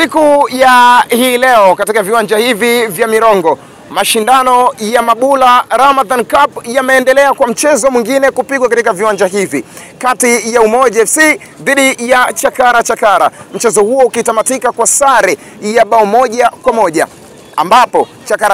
Siku ya hii leo katika viwanja hivi vya Mirongo, mashindano ya Mabula Ramadhan Cup yameendelea kwa mchezo mwingine kupigwa katika viwanja hivi kati ya Umoja FC dhidi ya Chakara. Mchezo huo ukitamatika kwa sare ya bao 1-1, ambapo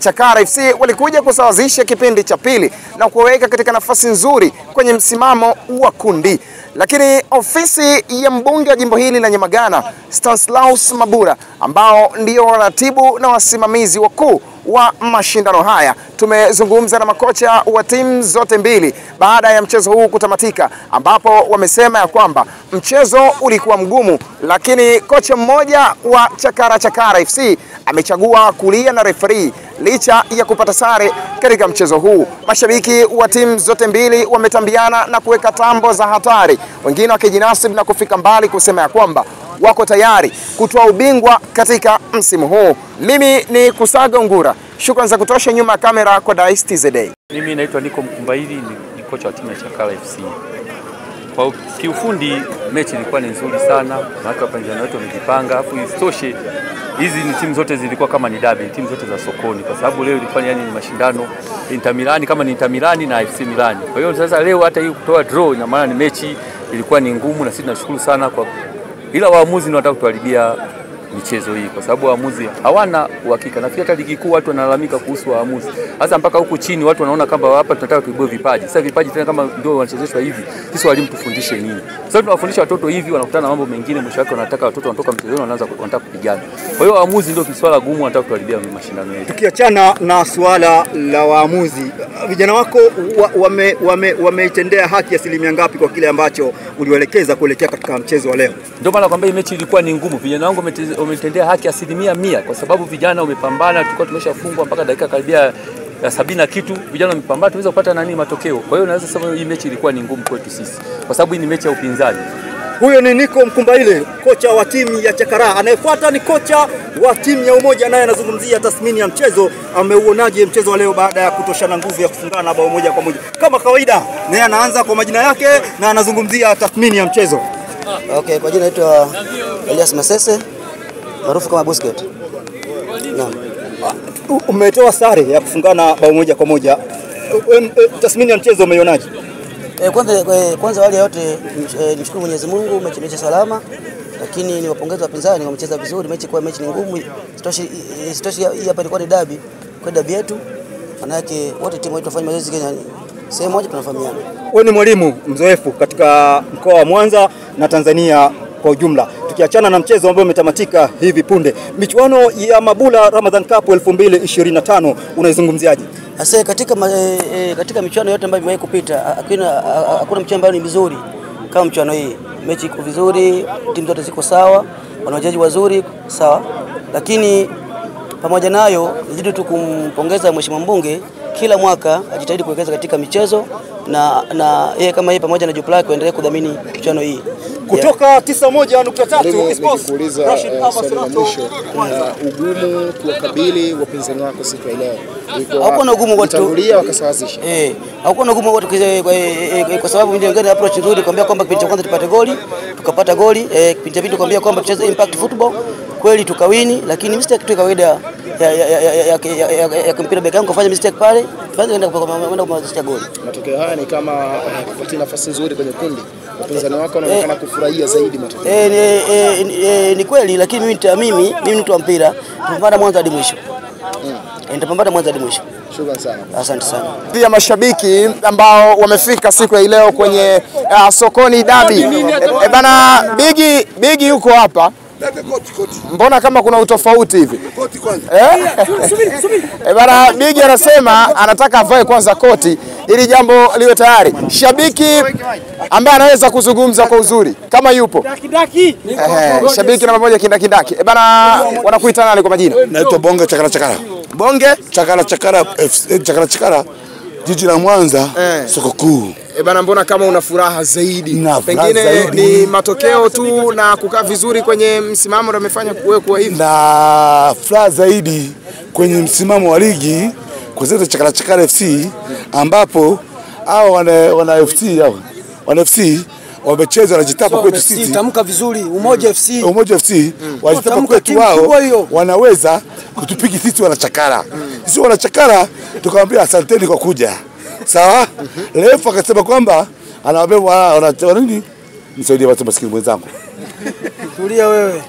Chakara FC walikuja kusawazisha kipindi cha pili na kuweka katika nafasi nzuri kwenye msimamo wa kundi. Lakini ofisi ya mbunge wa jimbo hili la Nyamagana, Stanislaus Mabula, ambao ndio waratibu na wasimamizi wakuu wa mashindano haya, tumezungumza na makocha wa timu zote mbili baada ya mchezo huu kutamatika, ambapo wamesema ya kwamba mchezo ulikuwa mgumu, lakini kocha mmoja wa Chakara FC amechagua kulia na referee licha ya kupata sare katika mchezo huu. Mashabiki wa timu zote mbili wametambiana na kuweka tambo za hatari, wengine wakijinasibu na kufika mbali kusema ya kwamba wako tayari kutoa ubingwa katika msimu huu. Mimi ni Kusaga Ungura, shukrani za kutosha nyuma ya kamera kwa Dice TZD. Mimi naitwa Niko Mkumbaili, ni kocha wa timu ya Chakara FC. Kwa kiufundi mechi ilikuwa ni nzuri sana, na wapinzani wetu wamejipanga, afu isitoshe hizi ni timu zote zilikuwa kama ni derby, timu zote za sokoni, kwa sababu leo ilikuwa ni mashindano Inter Milan, kama ni Inter Milan na FC Milan. Kwa hiyo sasa leo hata hii kutoa draw, ina maana ni mechi ilikuwa ni ngumu, na sisi tunashukuru sana kwa, ila waamuzi ndio wanataka kutuharibia michezo hii, kwa sababu waamuzi hawana uhakika. Na pia hata ligi kuu watu wanalalamika kuhusu waamuzi. Sasa mpaka huku chini watu wanaona kama hapa tunataka tuibue vipaji. Sasa vipaji tena kama ndio wanachezeshwa hivi, sisi walimu tufundishe nini? Sasa tunawafundisha watoto hivi, wanakutana na mambo mengine, mwisho wake wanataka watoto wanatoka mchezoni wanataka kupigana. Kwa hiyo waamuzi ndio swala gumu, wanataka kutuharibia mashindano yetu. Tukiachana na swala la waamuzi, vijana wako wameitendea haki asilimia ngapi kwa kile ambacho uliwaelekeza kuelekea katika mchezo wa leo? Ndio maana nakwambia mechi ilikuwa ni ngumu. Vijana wangu wametendea haki 100%, kwa sababu vijana wamepambana, tulikuwa tumeshafungwa mpaka dakika karibia ya 70 na kitu, vijana wamepambana tuweza kupata matokeo. Kwa hiyo naweza sema hii mechi ilikuwa ni ngumu kwetu sisi, kwa sababu hii ni mechi ya upinzani. Huyo ni Niko Mkumbaile, kocha wa timu ya Chakara. Anayefuata ni kocha wa timu ya Umoja, naye anazungumzia tathmini ya mchezo. Ameuonaje mchezo wa leo baada ya kutoshana nguvu ya kufungana bao 1-1? Kama kawaida, naye anaanza kwa majina yake na anazungumzia tathmini ya mchezo. Okay, kwa jina naitwa Elias Masese, maarufu kama Busket. Naam. Umetoa sare ya kufungana bao 1-1. Tathmini ya mchezo umeionaje? Kwanza wale yote nimshukuru Mwenyezi Mungu, mechi salama, lakini niwapongeze wapinzani, wamecheza vizuri. Mechi ni ngumu, sitoshi hii hapa ilikuwa ni derby, kwa derby yetu. Maana yake wote timu yetu tunafanya mazoezi Kenya, sehemu moja tunafahamiana. Wewe ni mwalimu mzoefu katika mkoa wa Mwanza na Tanzania kwa ujumla. Tukiachana na mchezo ambao umetamatika hivi punde, michuano ya Mabula Ramadhan Cup 2025 unaizungumziaje? Sasa katika michuano yote ambayo imewahi kupita, hakuna mchezo ambao ni mzuri kama mchuano hii. Mechi iko vizuri, timu zote ziko sawa, wana wachezaji wazuri sawa, lakini pamoja nayo nizidi tu kumpongeza mheshimiwa mbunge, kila mwaka ajitahidi kuwekeza katika michezo na yeye kama yeye pamoja na jukwaa lake kuendelea kudhamini michuano hii. Kutoka 91.3 Sports, Rashid Abbas mwisho, ugumu kuwakabili wapinzani wako siku ya leo. Hakuna ugumu kwa kutangulia wakasawazisha. Hakuna ugumu kwa sababu ndio approach nzuri kuambia kwamba kipindi cha kwanza tupate goli, tukapata goli, kipindi cha pili tukwambia kwamba tucheze impact football, kweli tukawini, lakini mistake tu kawaida ya mpira beki yangu kufanya mistake pale, tuanze kwenda kumalizia goli. Matokeo haya ni kama kupatia nafasi nzuri kwenye kundi. Wapinzani wako wanaonekana kufurahia zaidi matokeo. Ni kweli, lakini mimi ni mtu wa mpira, tupambana mwanzo hadi mwisho. Nitapambana mwanzo hadi mwisho. Shukrani sana. Asante sana. Pia mashabiki ambao wamefika siku ya leo kwenye sokoni derby. Bana Bigi yuko hapa. Mbona kama kuna utofauti hivi? Koti kwanza. Bana Bigi anasema anataka avae kwanza koti ili jambo liwe tayari. Shabiki ambaye anaweza kuzungumza kwa uzuri kama yupo. Shabiki namba 1 kindaki. Bana wanakuita nani kwa majina? Naitwa Bonge Chakara. Bonge Chakara jiji la Mwanza, soko kuu. Bana mbona kama una furaha zaidi? Pengine ni matokeo tu na kukaa vizuri kwenye msimamo ndio amefanya kuwa hivi. Na furaha zaidi kwenye msimamo wa ligi kwa zetu Chakara FC, ambapo hao wana FC wamecheza wanajitapa kwetu sisi. Tamka vizuri, Umoja FC. Umoja FC wanajitapa kwetu wao, wanaweza kutupiga sisi wanachakara. Sisi wanachakara tukamwambia asanteni kwa kuja. Sawa? Refa akasema kwamba anawaambia wana nini? Nisaidie watu maskini mwenzangu. Tulia wewe.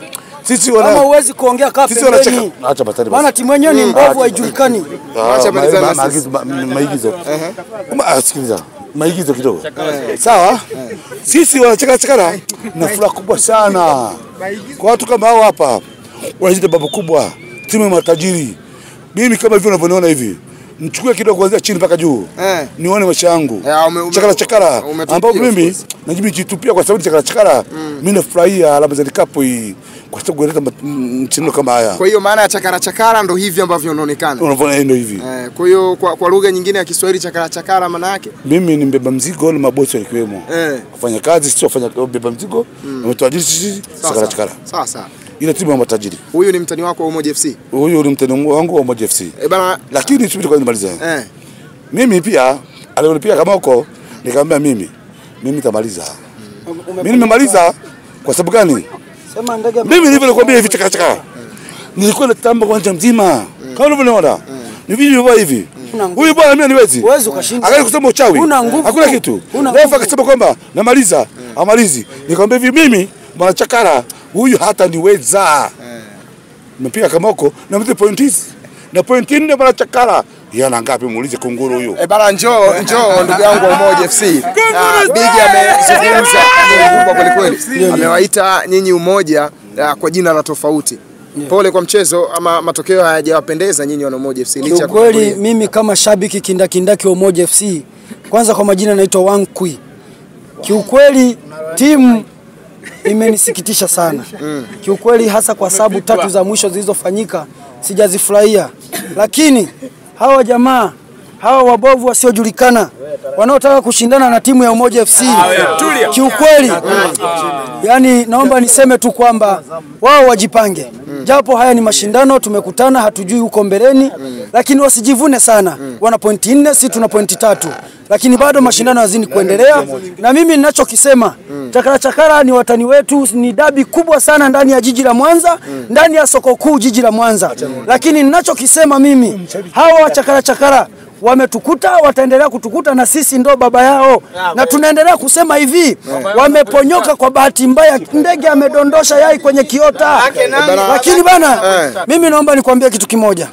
Sisi kama huwezi kuongea kapi pembeni. Acha batari basi. Maana timu yenyewe ni mbovu haijulikani. Acha maigizo. Sikiliza. Maigizo kidogo. Sawa? Sisi wanachakara na furaha kubwa sana. Kwa watu kama hao hapa wanajita babu kubwa, timu ya matajiri. Mimi kama hivyo unavyoniona hivi, mchukue kidogo kuanzia chini mpaka juu. Nione maisha yangu. Chakara ambao mimi najitupia kwa sababu chakara mimi nafurahia Ramadan Cup hii kwa sababu kuleta mtindo kama haya. Kwa hiyo maana ya chakara ndo hivi ambavyo unaonekana. Unaona ndio hivi. Kwa hiyo kwa lugha nyingine ya Kiswahili chakara maana yake mimi ni mbeba mzigo na mabosi wakiwemo. Kufanya kazi sio kufanya mbeba mzigo na mtajiri sisi chakara. Sawa sawa. Ile timu ya matajiri. Huyu ni mtani wako wa Umoja FC? Huyu ni mtani wangu wa Umoja FC. Bana, lakini subiri kwanza nimalize. Mimi pia alionipia kama huko nikamwambia mimi nitamaliza. Mimi nimemaliza kwa sababu gani? Sema ndege. Mimi nilikwambia hivi chakara. Nilikuwa natamba uwanja mzima. Kama unavyoona. Ni video hivi. Huyu bwana mimi niwezi. Uwezo ukashinda. Akaanza kusema uchawi. Hakuna kitu. Refa akasema kwamba namaliza, amalizi. Nikamwambia hivi mimi bwana chakara huyu hata niweza. Nimepiga kama huko na mzee point hizi. Na point nne bwana chakara. Yana ngapi muulize kunguru huyo. Bana njoo ndugu yangu wa Umoja FC. Bigi amezungumza kubwa kweli kweli. Amewaita nyinyi Umoja kwa jina la tofauti. Pole kwa mchezo ama matokeo hayajawapendeza nyinyi wana Umoja FC licha kweli mimi kama shabiki kindakindaki wa Umoja FC kwanza kwa majina naitwa Wankwi. Kiukweli timu imenisikitisha sana. Kiukweli hasa kwa sababu tatu za mwisho zilizofanyika sijazifurahia. Lakini hawa jamaa hawa wabovu wasiojulikana wanaotaka kushindana na timu ya Umoja FC kiukweli yani naomba niseme tu kwamba wao wajipange. Japo haya ni mashindano tumekutana hatujui huko mbeleni lakini wasijivune sana. Wana pointi 4 sisi tuna pointi 3 lakini bado mashindano yazini kuendelea na mimi ninachokisema chakara ni watani wetu ni dabi kubwa sana ndani ya jiji la Mwanza ndani ya soko kuu jiji la Mwanza lakini ninachokisema mimi hawa chakara wametukuta wataendelea kutukuta na sisi ndo baba yao na tunaendelea kusema hivi wameponyoka kwa bahati mbaya ndege amedondosha yai kwenye kiota lakini bana mimi naomba nikwambie kitu kimoja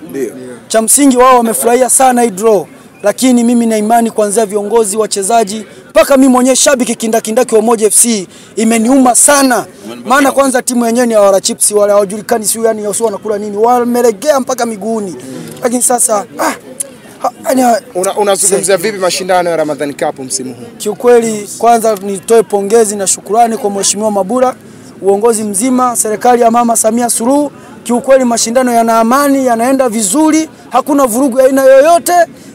cha msingi wao wamefurahia sana hii draw lakini mimi na imani kuanzia viongozi wachezaji mpaka mimi mwenyewe shabiki kindakindaki wa Umoja FC imeniuma sana maana kwanza timu yenyewe ni wala chips wale hawajulikani sio yani sio wanakula nini wamelegea mpaka miguuni lakini sasa unazungumzia vipi mashindano ya Ramadan Cup msimu huu? Kiukweli kwanza nitoe pongezi na shukrani kwa Mheshimiwa Mabula, uongozi mzima, serikali ya Mama Samia Suluhu. Kiukweli mashindano yana amani, yanaenda vizuri, hakuna vurugu ya aina yoyote.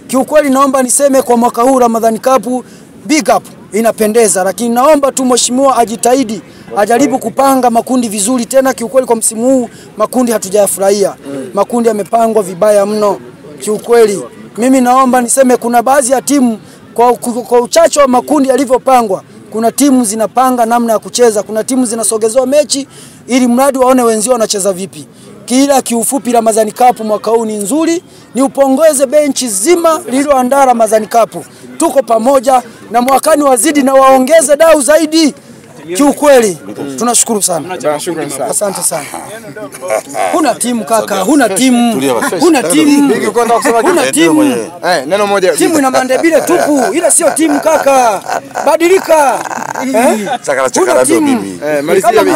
Kiukweli naomba niseme kwa mwaka huu Ramadan Cup big up inapendeza, lakini naomba tu Mheshimiwa ajitahidi, ajaribu kupanga makundi vizuri tena. Kiukweli kwa msimu huu makundi hatujayafurahia. Makundi yamepangwa vibaya mno. Kiukweli mimi naomba niseme kuna baadhi ya timu kwa uchache wa makundi yalivyopangwa, kuna timu zinapanga namna ya kucheza, kuna timu zinasogezewa mechi ili mradi waone wenzao wanacheza vipi. Kila kiufupi Ramadan Cup mwaka huu ni nzuri, ni upongeze benchi zima lililoandaa Ramadan Cup. Tuko pamoja na mwakani wazidi na waongeze dau zaidi. Kiukweli tunashukuru sana. Asante sana. Huna timu kaka, huna timu. Huna timu. Huna timu. Neno moja. Timu ina mandebile tupu. Ile sio timu kaka. Badilika. Chakara ndio mimi. Malizia bigi.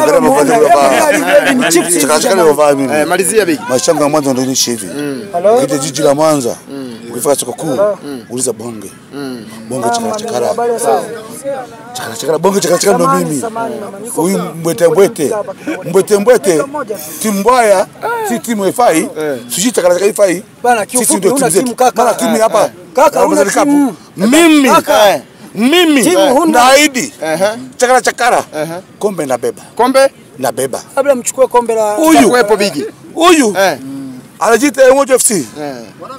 Malizia bigi. Mashamba ya Mwanza ndio ni hivi. Kile jiji la Mwanza. Ukifika soko kuu, uliza bonge. Bonge chakara. Chakara bonge chakara ndo mimi. Huyu mbwete timu mbaya si timu ifai sisi chakara ifai bana kiufupi una timu kaka bana timu hapa kaka una timu mimi naahidi chakara kombe na beba kombe na beba labda mchukue kombe la kuepo bigi huyu Anajiita Umoja FC.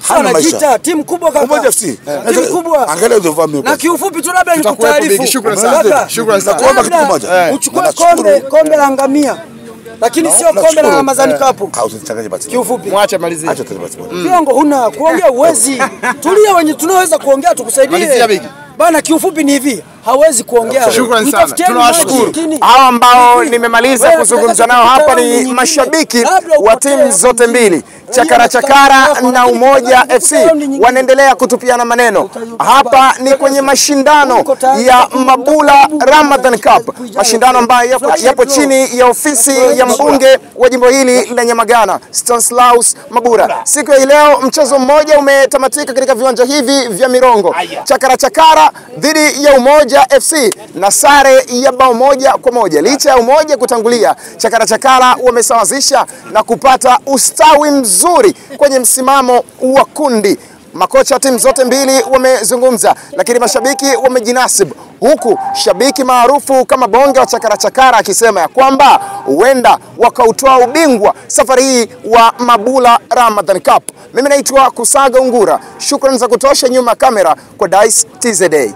Hana maisha. Anajiita timu kubwa kaka. Umoja FC. Timu kubwa. Angalia uzovamio. Na kiufupi tu labda nikutaarifu. Shukrani sana. Shukrani sana. Nakuomba kitu kimoja. Uchukue kombe la ngamia. Lakini sio kombe la Ramadhani Cup. Usichanganye basi. Kiufupi. Mwache malizie. Acha tu basi. Viongo huna kuongea uwezi. Tulia wenye tunaweza kuongea tukusaidie. Bana kiufupi ni hivi, hawezi kuongea. Shukrani sana. Tunawashukuru. Hao ambao nimemaliza kuzungumza nao hapa ni mashabiki wa timu zote mbili. Chakara na Umoja FC wanaendelea kutupiana maneno. Hapa ni kwenye mashindano ya Mabula Ramadhan Cup. Mashindano ambayo yapo chini ya ofisi ya mbunge wa jimbo hili la Nyamagana, Stanislaus Mabura. Siku ya leo mchezo mmoja umetamatika katika viwanja hivi vya Mirongo. Chakara dhidi ya Umoja FC na sare ya bao 1-1. Licha ya Umoja kutangulia, Chakara wamesawazisha na kupata ustawi mzuri kwenye msimamo wa kundi. Makocha wa timu zote mbili wamezungumza, lakini mashabiki wamejinasibu, huku shabiki maarufu kama Bonge wa Chakara akisema ya kwamba huenda wakautoa ubingwa safari hii wa Mabula Ramadhan Cup. Mimi naitwa Kusaga Ungura. Shukrani za kutosha nyuma kamera kwa Dice TZA.